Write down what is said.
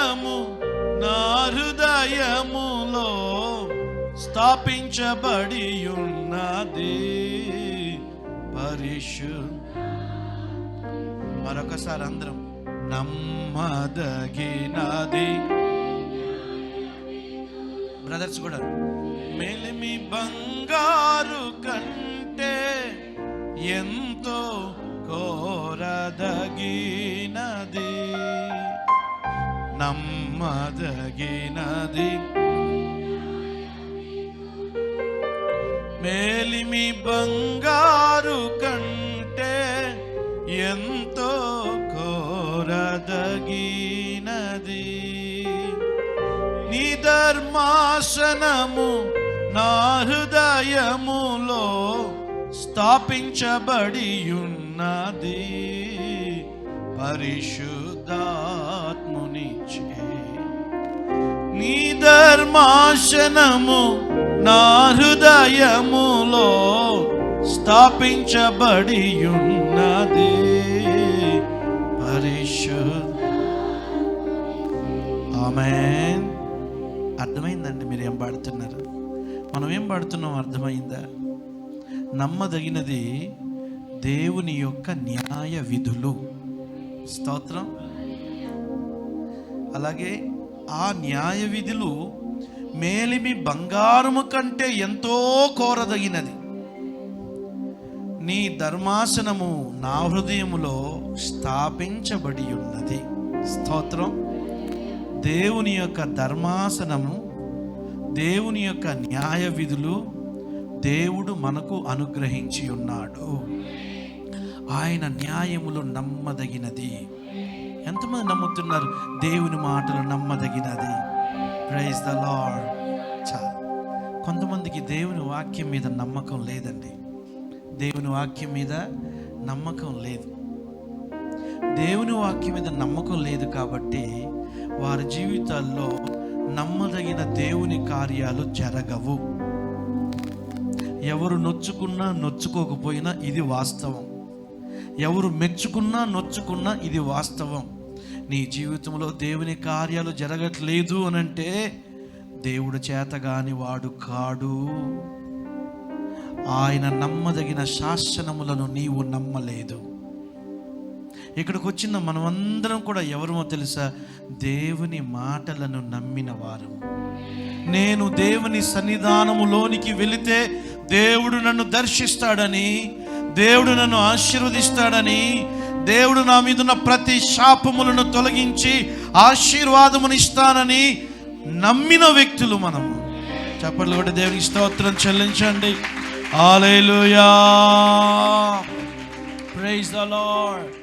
సింహాసనము నా హృదయములో స్థాపించబడి ఉన్నది మరొకసారి అందరం నమ్మదగినది. బ్రదర్స్ కూడా మేలిమి బంగారు కంటే ఎంతో కోరదగినది, నమ్మదగినది. మేలిమి బంగారు కంటే ఎంతో కోరదగినది. నీ ధర్మాసనము నా హృదయములో స్థాపించబడి ఉన్నది పరిశుద్ధాత్మునిచే. నీ ధర్మాసనము నా హృదయములో స్థాపించబడి ఉన్నది ఆమేన్. అర్థమైందండి? మీరు ఏం పాడుతున్నారు? మనం ఏం పాడుతున్నాం అర్థమైందా? నమ్మదగినది దేవుని యొక్క న్యాయ విధులు. స్తోత్రం. అలాగే ఆ న్యాయ విధులు మేలిమి బంగారము కంటే ఎంతో కోరదగినది. నీ ధర్మాసనము నా హృదయములో స్థాపించబడి ఉన్నది. స్తోత్రం. దేవుని యొక్క ధర్మాసనము, దేవుని యొక్క న్యాయ విధులు దేవుడు మనకు అనుగ్రహించి ఉన్నాడు. ఆయన న్యాయములు నమ్మదగినది. ఎంతమంది నమ్ముతున్నారు దేవుని మాటలు నమ్మదగినది? Praise the Lord. కొంతమందికి దేవుని వాక్యం మీద నమ్మకం లేదండి. దేవుని వాక్యం మీద నమ్మకం లేదు. దేవుని వాక్యం మీద నమ్మకం లేదు కాబట్టి వారి జీవితాల్లో నమ్మదగిన దేవుని కార్యాలు జరగవు. ఎవరు నొచ్చుకున్నా నొచ్చుకోకపోయినా ఇది వాస్తవం. ఎవరు మెచ్చుకున్నా నొచ్చుకున్నా ఇది వాస్తవం. నీ జీవితంలో దేవుని కార్యాలు జరగట్లేదు అనంటే దేవుడు చేతగాని వాడు కాడు. ఆయన నమ్మదగిన శాసనములను నీవు నమ్మలేదు. ఇక్కడికి వచ్చిన మనమందరం కూడా ఎవరమో తెలుసా? దేవుని మాటలను నమ్మిన వారు. నేను దేవుని సన్నిధానములోనికి వెళితే దేవుడు నన్ను దర్శిస్తాడని, దేవుడు నన్ను ఆశీర్వదిస్తాడని, దేవుడు నా మీద ఉన్న ప్రతి శాపములను తొలగించి ఆశీర్వాదమును ఇస్తానని నమ్మిన వ్యక్తులు మనము. చప్పట్లు కొట్టి దేవునికి స్తోత్రం చెల్లించండి. హల్లెలూయా. Praise the lord.